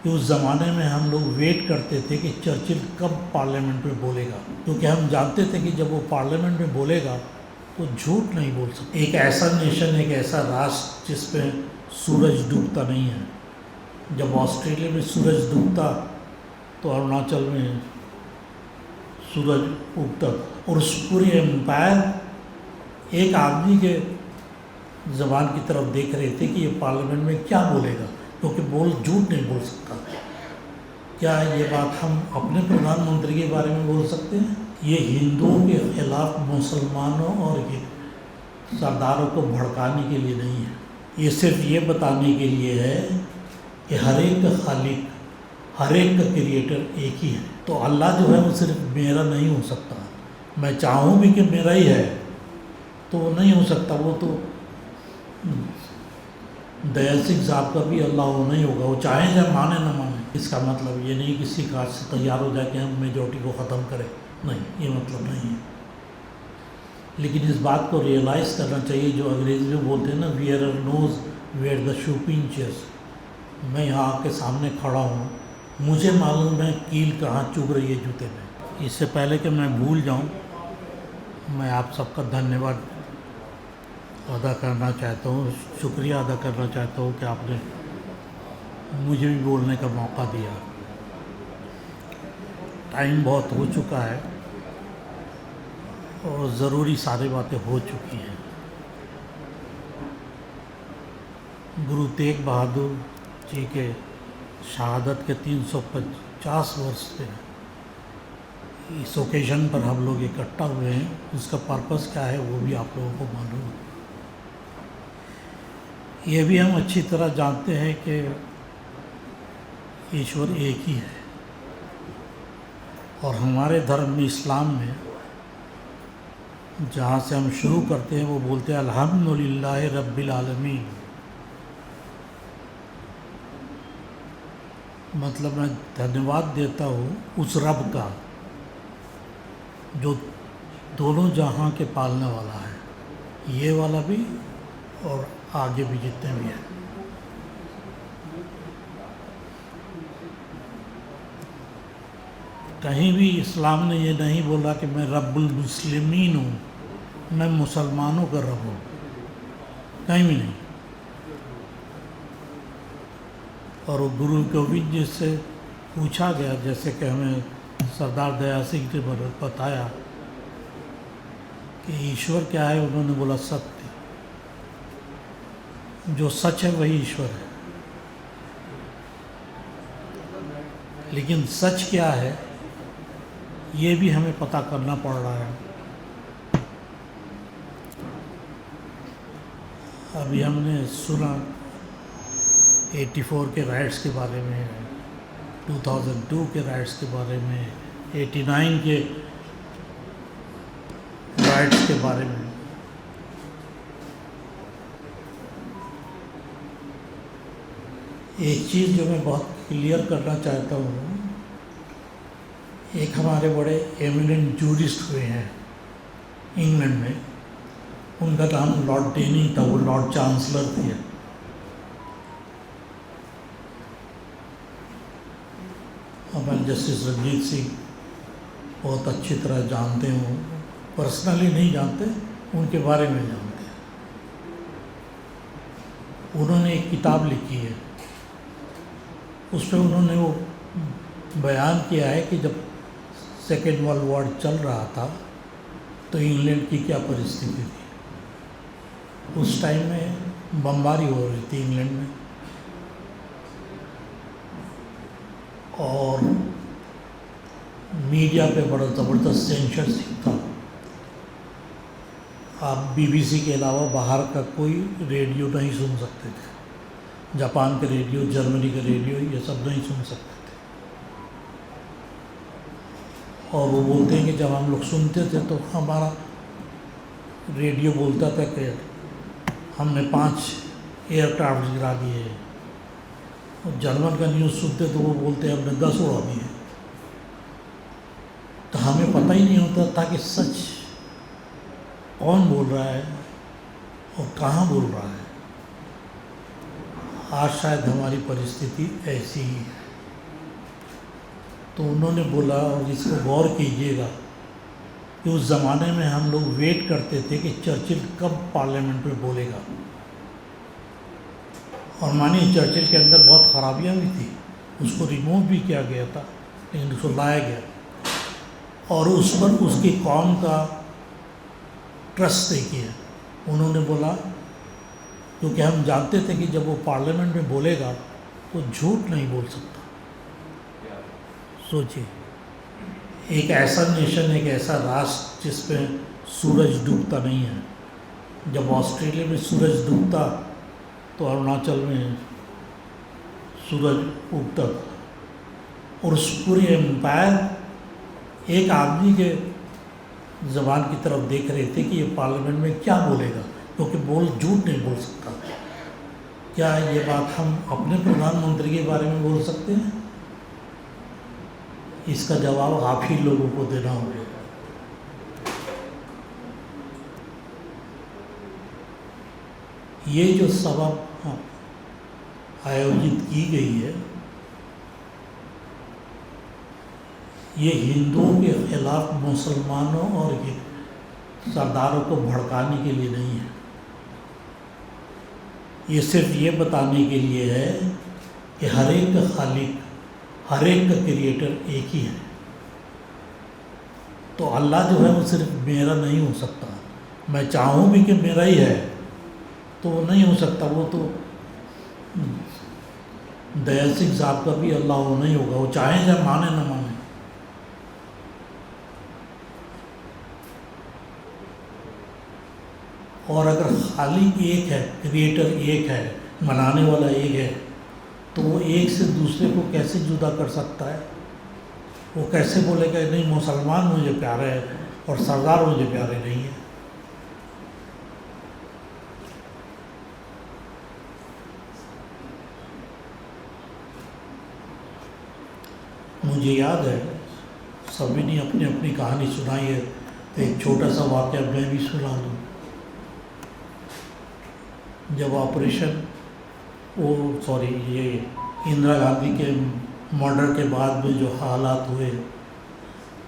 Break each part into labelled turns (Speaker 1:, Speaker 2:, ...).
Speaker 1: कि उस ज़माने में हम लोग वेट करते थे कि चर्चिल कब पार्लियामेंट में बोलेगा, क्योंकि हम जानते थे कि जब वो पार्लियामेंट में बोलेगा तो झूठ नहीं बोल सकते। एक ऐसा नेशन, एक ऐसा राष्ट्र जिसमें सूरज डूबता नहीं है। जब ऑस्ट्रेलिया में सूरज डूबता तो अरुणाचल में सूरज उगता, और उस पूरे एम्पायर एक आदमी के ज़बान की तरफ देख रहे थे कि ये पार्लियामेंट में क्या बोलेगा, क्योंकि झूठ नहीं बोल सकता। क्या ये बात हम अपने प्रधानमंत्री के बारे में बोल सकते हैं? ये हिंदुओं के खिलाफ मुसलमानों और सरदारों को भड़काने के लिए नहीं है, ये सिर्फ ये बताने के लिए है कि हर एक का खालिक, हर एक का क्रिएटर एक ही है। तो अल्लाह जो है वो सिर्फ मेरा नहीं हो सकता। मैं चाहूँ भी कि मेरा ही है तो वो नहीं हो सकता। वो तो दयाल सिंह साहब का भी अल्लाह वो नहीं होगा, वो चाहे चाहे माने ना माने। इसका मतलब ये नहीं कि सिख आज से तैयार हो जाए कि हम मेजॉरिटी को ख़त्म करें, नहीं, ये मतलब नहीं है। लेकिन इस बात को रियलाइज़ करना चाहिए, जो अंग्रेजी में बोलते हैं ना, wearer knows where the shoe pinches. मैं यहाँ आपके सामने खड़ा हूँ, मुझे मालूम है कील कहाँ चुभ रही है जूते में। इससे पहले कि मैं भूल जाऊँ, मैं आप सबका धन्यवाद अदा करना चाहता हूँ, शुक्रिया अदा करना चाहता हूँ कि आपने मुझे भी बोलने का मौका दिया। टाइम बहुत हो चुका है और ज़रूरी सारी बातें हो चुकी हैं। गुरु तेग बहादुर जी के शहादत के 350 वर्ष पे इस ओकेज़न पर हम लोग इकट्ठा हुए हैं। उसका पर्पस क्या है वो भी आप लोगों को मालूम है। ये भी हम अच्छी तरह जानते हैं कि ईश्वर एक ही है, और हमारे धर्म में, इस्लाम में, जहाँ से हम शुरू करते हैं वो बोलते हैं अल्हम्दुलिल्लाह रब्बिल आलमीन। मतलब मैं धन्यवाद देता हूँ उस रब का जो दोनों जहाँ के पालने वाला है, ये वाला भी और आगे भी जितने भी हैं। कहीं भी इस्लाम ने ये नहीं बोला कि मैं रब्बुल मुस्लिमीन हूँ, मैं मुसलमानों का रब हूँ, कहीं भी नहीं। और गुरु गोविंद जी से पूछा गया, जैसे कि हमें सरदार दयाल सिंह ने बताया कि ईश्वर क्या है, उन्होंने बोला सत्य। जो सच है वही ईश्वर है। लेकिन सच क्या है ये भी हमें पता करना पड़ रहा है। अभी हमने सुना 84 के राइट्स के बारे में, 2002 के राइट्स के बारे में, 89 के राइट्स के बारे में। एक चीज़ जो मैं बहुत क्लियर करना चाहता हूँ, एक हमारे बड़े एमिनेंट जूरिस्ट हुए हैं इंग्लैंड में, उनका नाम लॉर्ड डेनिंग था, वो लॉर्ड चांसलर थे। हमारे जस्टिस रंजीत सिंह बहुत अच्छी तरह जानते हो, पर्सनली नहीं जानते, उनके बारे में जानते हैं। उन्होंने एक किताब लिखी है, उसमें उन्होंने वो बयान किया है कि जब सेकेंड वर्ल्ड वॉर चल रहा था तो इंग्लैंड की क्या परिस्थिति थी। उस टाइम में बमबारी हो रही थी इंग्लैंड में, और मीडिया पे बड़ा ज़बरदस्त सेंसरशिप था। आप बीबीसी के अलावा बाहर का कोई रेडियो नहीं सुन सकते थे। जापान का रेडियो, जर्मनी का रेडियो, ये सब नहीं सुन सकते थे। और वो बोलते हैं कि जब हम लोग सुनते थे तो हमारा रेडियो बोलता था कि हमने 5 एयरक्राफ्ट गिरा दिए, और जर्मन का न्यूज़ सुनते तो वो बोलते हैं हमने 10 उड़ा दिए। तो हमें पता ही नहीं होता था कि सच कौन बोल रहा है और कहाँ बोल रहा है। आज शायद हमारी परिस्थिति ऐसी ही है। तो उन्होंने बोला, और इसको गौर कीजिएगा, कि उस ज़माने में हम लोग वेट करते थे कि चर्चिल कब पार्लियामेंट में बोलेगा। और मानिए चर्चिल के अंदर बहुत खराबियाँ भी थी, उसको रिमूव भी किया गया था, लेकिन उसको लाया गया और उस पर उसकी कौम का ट्रस्ट देखिए। उन्होंने बोला, क्योंकि हम जानते थे कि जब वो पार्लियामेंट में बोलेगा तो झूठ नहीं बोल सकता। सोचिए, एक ऐसा नेशन, एक ऐसा राष्ट्र जिस पे सूरज डूबता नहीं है। जब ऑस्ट्रेलिया में सूरज डूबता तो अरुणाचल में सूरज उगता था, और उस पूरे एम्पायर एक आदमी के ज़बान की तरफ देख रहे थे कि ये पार्लियामेंट में क्या बोलेगा, क्योंकि झूठ नहीं बोल सकता। क्या ये बात हम अपने प्रधानमंत्री के बारे में बोल सकते हैं? इसका जवाब आप ही लोगों को देना होगा। ये जो सभा आयोजित की गई है, ये हिंदुओं के खिलाफ मुसलमानों और सरदारों को भड़काने के लिए नहीं है। ये सिर्फ ये बताने के लिए है कि हर एक का खालिक, हर एक का क्रिएटर एक ही है। तो अल्लाह जो है वो सिर्फ मेरा नहीं हो सकता। मैं चाहूँ भी कि मेरा ही है तो वो नहीं हो सकता। वो तो दयाल सिंह साहब का भी अल्लाह वो नहीं होगा, वो चाहे चाहे माने ना माने। और अगर खालिक एक है, क्रिएटर एक है, बनाने वाला एक है, तो वो एक से दूसरे को कैसे जुदा कर सकता है? वो कैसे बोलेगा नहीं मुसलमान मुझे प्यारे है और सरदार मुझे प्यारे नहीं है? मुझे याद है, सभी ने अपनी अपनी कहानी सुनाई है, तो एक छोटा सा वाक़या मैं भी सुना दूँ। जब ये इंदिरा गांधी के मर्डर के बाद में जो हालात हुए,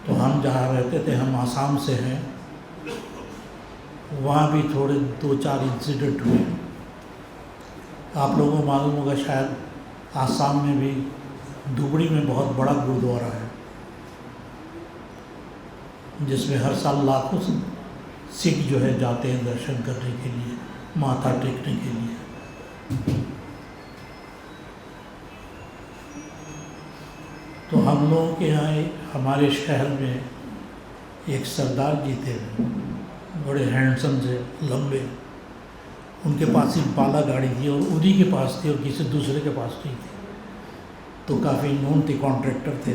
Speaker 1: तो हम जहाँ रहते थे, हम आसाम से हैं, वहाँ भी थोड़े 2-4 इंसिडेंट हुए। आप लोगों को मालूम होगा शायद, आसाम में भी धुबड़ी में बहुत बड़ा गुरुद्वारा है, जिसमें हर साल लाखों सिख जो है जाते हैं दर्शन करने के लिए, माथा टेकने के लिए। तो हम लोगों के यहाँ हमारे शहर में एक सरदार जी थे, बड़े हैंडसम से, लंबे। उनके पास इम्पाला गाड़ी थी और उन्हीं के पास थी और किसी दूसरे के पास नहीं थी। तो काफ़ी नोन थे, कॉन्ट्रैक्टर थे।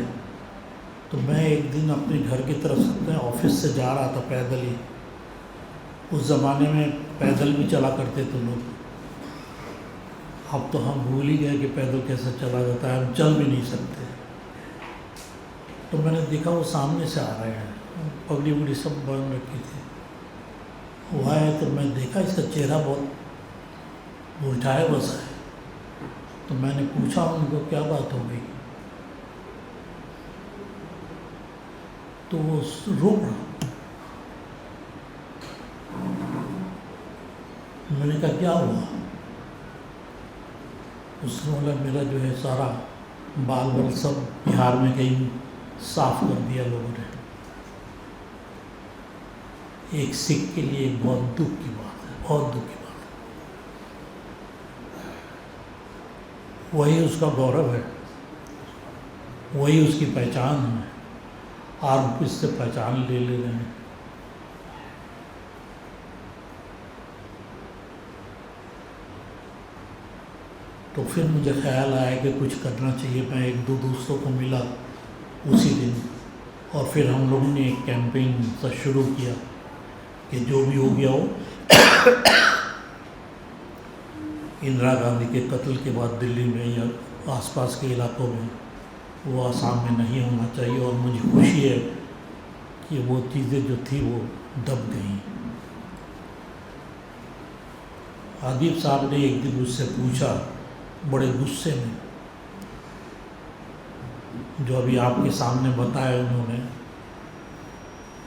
Speaker 1: तो मैं एक दिन अपने घर की तरफ से ऑफिस से जा रहा था पैदल ही। उस ज़माने में पैदल भी चला करते थे लोग। अब तो हम भूल ही गए कि पैदल कैसे चला जाता है, हम चल भी नहीं सकते। तो मैंने देखा वो सामने से आ रहे हैं, पगड़ी वगड़ी सब बांध रखी थी। वो आया तो मैं देखा इसका चेहरा बहुत मुरझाया बसा है। तो मैंने पूछा उनको क्या बात हो गई, तो वो रोक रहा। मैंने कहा क्या हुआ? उसने बोला मेरा जो है सारा बाल बाल सब बिहार में कहीं साफ कर दिया लोगों ने। एक सिख के लिए एक बहुत दुख की बात है, बहुत दुख की बात है। वही उसका गौरव है, वही उसकी पहचान है। आप इससे पहचान ले रहे हैं। तो फिर मुझे ख्याल आया कि कुछ करना चाहिए। मैं 1-2 दोस्तों को मिला उसी दिन, और फिर हम लोगों ने एक कैंपेन सा शुरू किया कि जो भी हो गया हो, इंदिरा गांधी के कत्ल के बाद दिल्ली में या आसपास के इलाकों में, वो आसाम में नहीं होना चाहिए। और मुझे खुशी है कि वो चीज़ें जो थी वो दब गई। आदिब साहब ने एक दिन उससे पूछा बड़े गुस्से में जो अभी आपके सामने बताया उन्होंने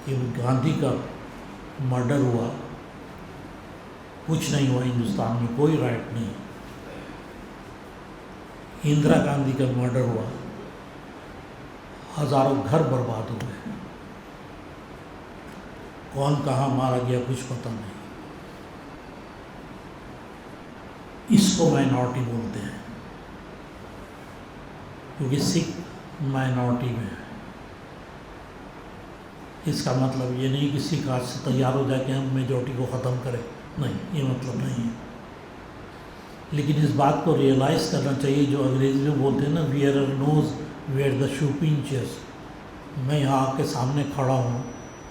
Speaker 1: कि गांधी का मर्डर हुआ, कुछ नहीं हुआ हिंदुस्तान में, कोई राइट नहीं। इंदिरा गांधी का मर्डर हुआ, हजारों घर बर्बाद हो गए, कौन कहाँ मारा गया कुछ पता नहीं। इसको माइनॉरिटी बोलते हैं, क्योंकि सिख माइनॉरिटी में है। इसका मतलब ये नहीं कि सिख आज से तैयार हो जाए कि हम मेजॉरिटी को ख़त्म करें, नहीं, ये मतलब नहीं है। लेकिन इस बात को रियलाइज़ करना चाहिए, जो अंग्रेजी में बोलते हैं ना, wearer knows where the shoe pinches. मैं यहाँ आपके सामने खड़ा हूँ,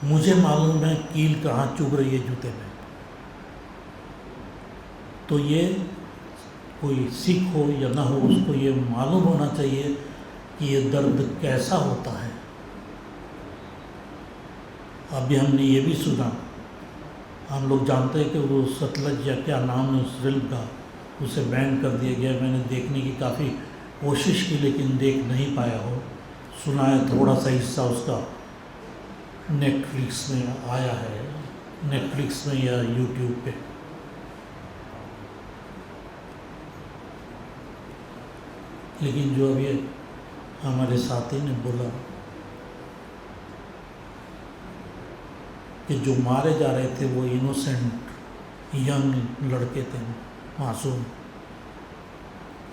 Speaker 1: मुझे मालूम है कील कहाँ चुभ रही है जूते में। तो ये कोई सिख हो या ना हो, उसको ये मालूम होना चाहिए कि ये दर्द कैसा होता है। अभी हमने ये भी सुना, हम लोग जानते हैं कि वो सतलज या क्या नाम है उस फिल्म का, उसे बैन कर दिया गया। मैंने देखने की काफ़ी कोशिश की लेकिन देख नहीं पाया हो। सुना है थोड़ा सा हिस्सा उसका नेटफ्लिक्स में आया है, नेटफ्लिक्स में या यूट्यूब पे। लेकिन जो अभी हमारे साथी ने बोला कि जो मारे जा रहे थे वो इनोसेंट यंग लड़के थे, मासूम।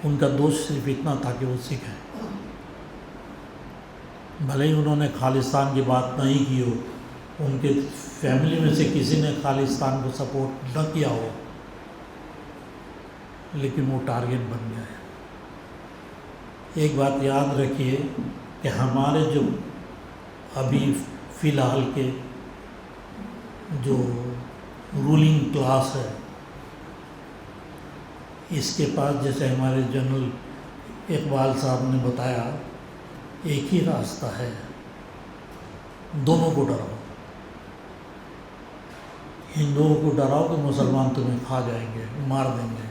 Speaker 1: उनका दोष सिर्फ इतना था कि वो सिख है। भले ही उन्होंने खालिस्तान की बात नहीं की हो, उनके फैमिली में से किसी ने खालिस्तान को सपोर्ट न किया हो, लेकिन वो टारगेट बन गया है। एक बात याद रखिए कि हमारे जो अभी फ़िलहाल के जो रूलिंग क्लास है, इसके पास, जैसे हमारे जनरल इकबाल साहब ने बताया, एक ही रास्ता है, दोनों को डराओ। हिंदुओं को डराओ कि मुसलमान तुम्हें खा जाएंगे, मार देंगे,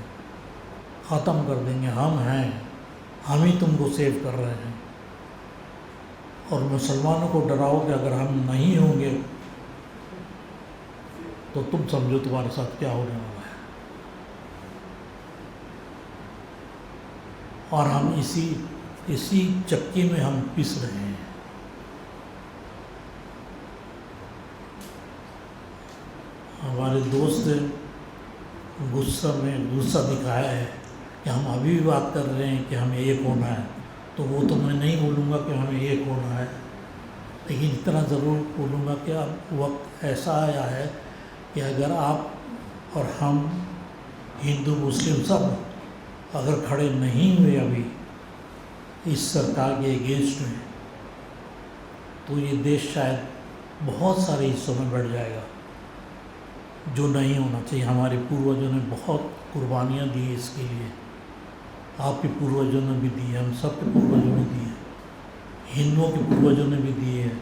Speaker 1: ख़त्म कर देंगे, हम हैं, हम ही तुमको सेव कर रहे हैं। और मुसलमानों को डराओ कि अगर हम नहीं होंगे तो तुम समझो तुम्हारे साथ क्या होने वाला है। और हम इसी चक्की में हम पिस रहे हैं। हमारे दोस्त ने गुस्सा दिखाया है कि हम अभी भी बात कर रहे हैं कि हमें एक होना है, तो वो तो मैं नहीं बोलूँगा कि हमें एक होना है, लेकिन इतना ज़रूर बोलूँगा कि अब वक्त ऐसा आया है कि अगर आप और हम, हिंदू मुस्लिम सब, अगर खड़े नहीं हुए अभी इस सरकार के अगेंस्ट में, तो ये देश शायद बहुत सारे हिस्सों में बढ़ जाएगा, जो नहीं होना चाहिए। हमारे पूर्वजों ने बहुत कुर्बानियाँ दी इसके लिए, आपके पूर्वजों ने भी दी है, हम सब के पूर्वजों ने दी है, हिंदुओं के पूर्वजों ने भी दी है।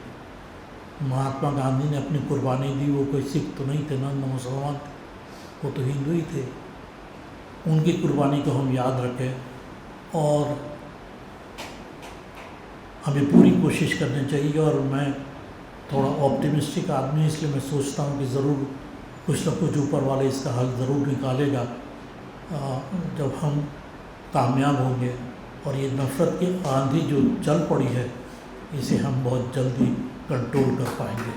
Speaker 1: महात्मा गांधी ने अपनी कुर्बानी दी, वो कोई सिख तो नहीं थे, ना मुसलमान थे, वो तो हिंदू ही थे। उनकी कुर्बानी को हम याद रखें और हमें पूरी कोशिश करनी चाहिए। और मैं थोड़ा ऑप्टिमिस्टिक आदमी, इसलिए मैं सोचता हूँ कि ज़रूर कुछ न कुछ ऊपर वाले इसका हल ज़रूर निकालेगा जब हम कामयाब होंगे। और ये नफ़रत की आंधी जो चल पड़ी है, इसे हम बहुत जल्दी कंट्रोल कर पाएंगे।